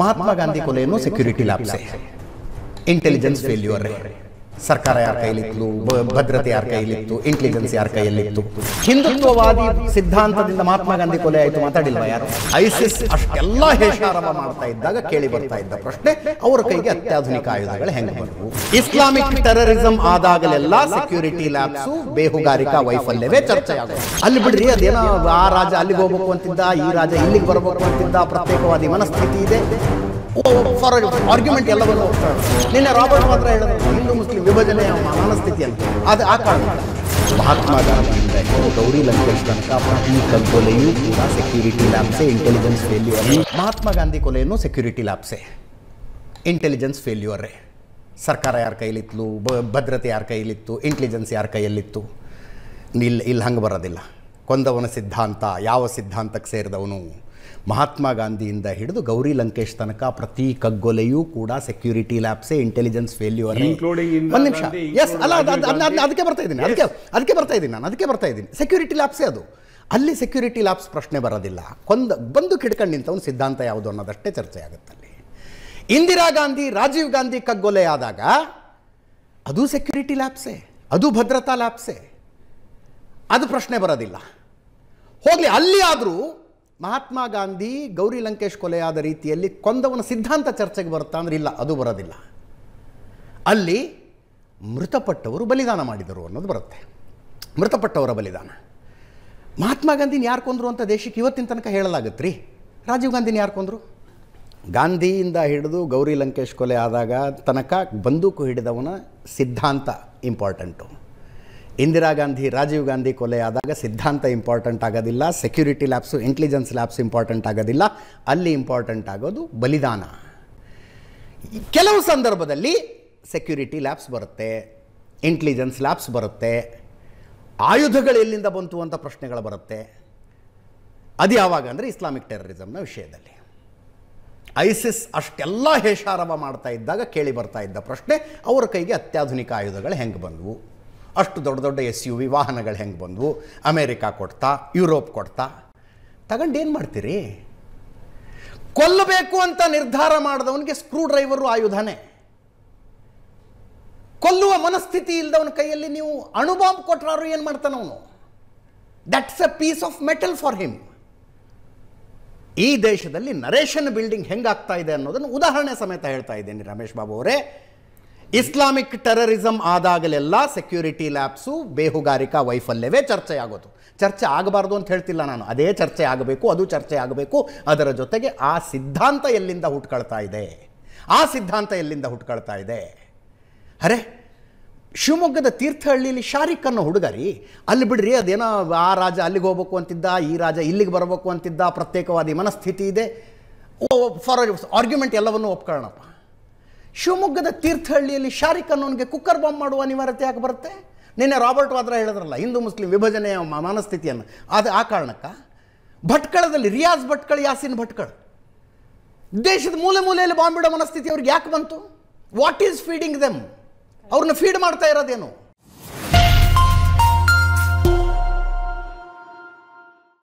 ಮಹಾತ್ಮ ಗಾಂಧಿ ಕೊಲೆಯನ್ನು security lapse, intelligence failure. ಸರ್ಕಾರ ಯಾರ ಕೈಲಿತ್ತು, ಭದ್ರತೆ ಯಾರ ಕೈಲಿತ್ತು, ಇಂಟೆಲಿಜೆನ್ಸ್ ಯಾರ ಕೈಯಲ್ಲಿತ್ತು? ಹಿಂದುತ್ವವಾದಿ ಸಿದ್ಧಾಂತದಿಂದ ಮಹಾತ್ಮ ಗಾಂಧಿ ಕೊಲೆ ಆಯಿತು, ಮಾತಾಡಿಲ್ವಾ ಯಾರು? ಐಸಿಸ್ ಅಷ್ಟೆಲ್ಲ ಹೇಷಾರವ ಮಾಡ್ತಾ ಇದ್ದಾಗ ಕೇಳಿ ಬರ್ತಾ ಇದ್ದ ಪ್ರಶ್ನೆ, ಅವರ ಕೈಗೆ ಅತ್ಯಾಧುನಿಕ ಆಯುಧಗಳು ಹೆಂಗೆ ಬಂದವು? ಇಸ್ಲಾಮಿಕ್ ಟೆರರಿಸಂ ಆದಾಗಲೆಲ್ಲ ಸೆಕ್ಯೂರಿಟಿ ಲ್ಯಾಬ್ಸು ಬೇಹುಗಾರಿಕಾ ವೈಫಲ್ಯವೇ ಚರ್ಚೆಯಾಗುತ್ತೆ. ಅಲ್ಲಿ ಬಿಡ್ರಿ, ಅದೇನೋ ಆ ರಾಜ ಅಲ್ಲಿಗೆ ಹೋಗ್ಬೇಕು ಅಂತಿದ್ದ, ಈ ರಾಜ ಇಲ್ಲಿಗೆ ಬರಬೇಕು ಅಂತಿದ್ದ, ಪ್ರತ್ಯೇಕವಾದಿ ಮನಸ್ಥಿತಿ ಇದೆ, ಫಾರ್ ಆರ್ಗ್ಯುಮೆಂಟ್ ಎಲ್ಲವನ್ನು ನಿನ್ನೆ ರಾಬರ್ಟ್ ಮಾತ್ರ ಹೇಳಿದ್ರು, ಹಿಂದೂ ಮುಸ್ಲಿಂ ವಿಭಜನೆಯ ಮನಸ್ಥಿತಿ ಅಂತ. ಅದು ಆ ಕಾರಣ ಮಹಾತ್ಮ ಗಾಂಧಿಯಿಂದ ಗೌರಿ ಲಂಕೇಶ್ ತನಕ ಪ್ರತಿ ಕೊಲೆಯೂ ಕೂಡ security lapse, intelligence failure. Mahatma Gandhi ಕೊಲೆಯನ್ನು ಸೆಕ್ಯೂರಿಟಿ ಲ್ಯಾಬ್ಸೆ, ಇಂಟೆಲಿಜೆನ್ಸ್ ಫೇಲ್ಯೂರೇ. ಸರ್ಕಾರ ಯಾರ ಕೈಲಿತ್ತು, ಭದ್ರತೆ ಯಾರ ಕೈಲಿತ್ತು, ಇಂಟೆಲಿಜೆನ್ಸ್ ಯಾರ ಕೈಯಲ್ಲಿತ್ತು? ಇಲ್ಲಿ ಹಂಗೆ ಬರೋದಿಲ್ಲ. ಕೊಂದವನ ಸಿದ್ಧಾಂತ ಯಾವ ಸಿದ್ಧಾಂತಕ್ಕೆ ಸೇರಿದವನು? ಮಹಾತ್ಮ ಗಾಂಧಿಯಿಂದ ಹಿಡಿದು ಗೌರಿ ಲಂಕೇಶ್ ತನಕ ಪ್ರತಿ ಕಗ್ಗೊಲೆಯೂ ಕೂಡ ಸೆಕ್ಯೂರಿಟಿ ಲ್ಯಾಬ್ಸೆ, ಇಂಟೆಲಿಜೆನ್ಸ್ ಫೇಲ್ಯೂರ್. ಒಂದು ನಿಮಿಷ, ಎಸ್, ಅಲ್ಲ, ಅದಕ್ಕೆ ಬರ್ತಾ ಇದ್ದೀನಿ, ಅದಕ್ಕೆ ಬರ್ತಾ ಇದ್ದೀನಿ. ಸೆಕ್ಯೂರಿಟಿ ಲ್ಯಾಬ್ಸೆ ಅದು. ಅಲ್ಲಿ ಸೆಕ್ಯೂರಿಟಿ ಲ್ಯಾಬ್ಸ್ ಪ್ರಶ್ನೆ ಬರೋದಿಲ್ಲ. ಬಂದು ಕಿಡ್ಕೊಂಡು ನಿಂತವನು ಸಿದ್ಧಾಂತ ಯಾವುದು ಅನ್ನೋದಷ್ಟೇ ಚರ್ಚೆ ಆಗುತ್ತೆ ಅಲ್ಲಿ. ಇಂದಿರಾ ಗಾಂಧಿ, ರಾಜೀವ್ ಗಾಂಧಿ ಕಗ್ಗೊಲೆ ಆದಾಗ ಅದು ಸೆಕ್ಯೂರಿಟಿ ಲ್ಯಾಬ್ಸೆ, ಅದು ಭದ್ರತಾ ಲ್ಯಾಬ್ಸೆ, ಅದು ಪ್ರಶ್ನೆ ಬರೋದಿಲ್ಲ. ಹೋಗಲಿ, ಅಲ್ಲಿ ಆದರೂ ಮಹಾತ್ಮ ಗಾಂಧಿ ಗೌರಿ ಲಂಕೇಶ್ ಕೊಲೆಯಾದ ರೀತಿಯಲ್ಲಿ ಕೊಂದವನ ಸಿದ್ಧಾಂತ ಚರ್ಚೆಗೆ ಬರುತ್ತಾ ಅಂದರೆ ಇಲ್ಲ, ಅದು ಬರೋದಿಲ್ಲ. ಅಲ್ಲಿ ಮೃತಪಟ್ಟವರು ಬಲಿದಾನ ಮಾಡಿದರು ಅನ್ನೋದು ಬರುತ್ತೆ. ಮೃತಪಟ್ಟವರ ಬಲಿದಾನ. ಮಹಾತ್ಮ ಗಾಂಧಿನ ಯಾರು ಕೊಂದರು ಅಂತ ದೇಶಕ್ಕೆ ಇವತ್ತಿನ ತನಕ ಹೇಳಲಾಗತ್ತೆ ರೀ. ರಾಜೀವ್ ಗಾಂಧಿನ ಯಾರು ಕೊಂದರು? ಗಾಂಧಿಯಿಂದ ಹಿಡಿದು ಗೌರಿ ಲಂಕೇಶ್ ಕೊಲೆ ಆದಾಗ ತನಕ ಬಂದೂಕು ಹಿಡಿದವನ ಸಿದ್ಧಾಂತ ಇಂಪಾರ್ಟೆಂಟು. ಇಂದಿರಾ ಗಾಂಧಿ, ರಾಜೀವ್ ಗಾಂಧಿ ಕೊಲೆ ಆದಾಗ ಸಿದ್ಧಾಂತ ಇಂಪಾರ್ಟೆಂಟ್ ಆಗೋದಿಲ್ಲ, security lapse, intelligence lapse important ಆಗೋದಿಲ್ಲ. ಅಲ್ಲಿ ಇಂಪಾರ್ಟೆಂಟ್ ಆಗೋದು ಬಲಿದಾನ. ಕೆಲವು ಸಂದರ್ಭದಲ್ಲಿ ಸೆಕ್ಯೂರಿಟಿ ಲ್ಯಾಬ್ಸ್ ಬರುತ್ತೆ, ಇಂಟೆಲಿಜೆನ್ಸ್ ಲ್ಯಾಬ್ಸ್ ಬರುತ್ತೆ, ಆಯುಧಗಳು ಎಲ್ಲಿಂದ ಬಂತು ಅಂತ ಪ್ರಶ್ನೆಗಳು ಬರುತ್ತೆ. ಅದು ಯಾವಾಗ ಅಂದರೆ ಇಸ್ಲಾಮಿಕ್ ಟೆರರಿಸಮ್ನ ವಿಷಯದಲ್ಲಿ. ಐಸಿಸ್ ಅಷ್ಟೆಲ್ಲ ಹೇಷಾರವ ಮಾಡ್ತಾ ಇದ್ದಾಗ ಕೇಳಿ ಬರ್ತಾ ಇದ್ದ ಪ್ರಶ್ನೆ, ಅವರ ಕೈಗೆ ಅತ್ಯಾಧುನಿಕ ಆಯುಧಗಳು ಹೆಂಗೆ ಬಂದವು? ಅಷ್ಟು ದೊಡ್ಡ ದೊಡ್ಡ SUV ವಾಹನಗಳು ಹೆಂಗೆ ಬಂದವು? ಅಮೇರಿಕಾ ಕೊಡ್ತಾ, ಯುರೋಪ್ ಕೊಡ್ತಾ, ತಗೊಂಡೇನು ಮಾಡ್ತೀರಿ? ಕೊಲ್ಲಬೇಕು ಅಂತ ನಿರ್ಧಾರ ಮಾಡಿದವನಿಗೆ ಸ್ಕ್ರೂ ಡ್ರೈವರು ಆಯುಧನೇ. ಕೊಲ್ಲುವ ಮನಸ್ಥಿತಿ ಇಲ್ಲದವನ ಕೈಯಲ್ಲಿ ನೀವು ಅಣುಬಾಂಬ್ ಕೊಟ್ಟರು ಏನು ಮಾಡ್ತಾನವನು? That's a piece of metal for him. ಈ ದೇಶದಲ್ಲಿ ನರೇಷನ್ ಬಿಲ್ಡಿಂಗ್ ಹೆಂಗಾಗ್ತಾ ಇದೆ ಅನ್ನೋದನ್ನು ಉದಾಹರಣೆ ಸಮೇತ ಹೇಳ್ತಾ ಇದ್ದೀನಿ ರಮೇಶ್ ಬಾಬು ಅವರೇ. ಇಸ್ಲಾಮಿಕ್ ಟೆರರಿಸಂ ಆದಾಗಲೆಲ್ಲ ಸೆಕ್ಯೂರಿಟಿ ಲ್ಯಾಬ್ಸು ಬೇಹುಗಾರಿಕಾ ವೈಫಲ್ಯವೇ ಚರ್ಚೆಯಾಗೋದು. ಚರ್ಚೆ ಆಗಬಾರ್ದು ಅಂತ ಹೇಳ್ತಿಲ್ಲ ನಾನು, ಅದೇ ಚರ್ಚೆ ಆಗಬೇಕು, ಅದು ಚರ್ಚೆ ಆಗಬೇಕು. ಅದರ ಜೊತೆಗೆ ಆ ಸಿದ್ಧಾಂತ ಎಲ್ಲಿಂದ ಹುಟ್ಕೊಳ್ತಾ ಇದೆ, ಆ ಸಿದ್ಧಾಂತ ಎಲ್ಲಿಂದ ಹುಟ್ಕೊಳ್ತಾ ಇದೆ? ಅರೆ, ಶಿವಮೊಗ್ಗದ ತೀರ್ಥಹಳ್ಳಿಯಲ್ಲಿ ಶಾರಿಕ್ ಅನ್ನೋ ಹುಡುಗರಿ, ಅಲ್ಲಿ ಬಿಡ್ರಿ, ಅದೇನೋ ಆ ರಾಜ ಅಲ್ಲಿಗೆ ಹೋಗ್ಬೇಕು ಅಂತಿದ್ದ, ಈ ರಾಜ ಇಲ್ಲಿಗೆ ಬರಬೇಕು ಅಂತಿದ್ದ, ಪ್ರತ್ಯೇಕವಾದಿ ಮನಸ್ಥಿತಿ ಇದೆ, ಫಾರ್ ಆರ್ಗ್ಯುಮೆಂಟ್ ಎಲ್ಲವನ್ನೂ ಒಪ್ಕೊಳ್ಳೋಣಪ್ಪ. ಶಿವಮೊಗ್ಗದ ತೀರ್ಥಹಳ್ಳಿಯಲ್ಲಿ ಶಾರಿಕ್ ಅನ್ನೋನಿಗೆ ಕುಕ್ಕರ್ ಬಾಂಬ್ ಮಾಡುವ ಅನಿವಾರ್ಯತೆ ಯಾಕೆ ಬರುತ್ತೆ? ನಿನ್ನೆ ರಾಬರ್ಟ್ ವಾದ್ರಾ ಹೇಳಿದ್ರಲ್ಲ, ಹಿಂದೂ ಮುಸ್ಲಿಂ ವಿಭಜನೆಯ ಮನಸ್ಥಿತಿಯನ್ನು. ಅದು ಆ ಕಾರಣಕ್ಕೆ ಭಟ್ಕಳದಲ್ಲಿ ರಿಯಾಜ್ ಭಟ್ಕಳ, ಯಾಸಿನ್ ಭಟ್ಕಳ ದೇಶದ ಮೂಲೆ ಮೂಲೆಯಲ್ಲಿ ಬಾಂಬ್ ಬಿಡೋ ಮನಸ್ಥಿತಿ ಅವ್ರಿಗೆ ಯಾಕೆ ಬಂತು? What is feeding them? ಅವ್ರನ್ನ ಫೀಡ್ ಮಾಡ್ತಾ ಇರೋದೇನು?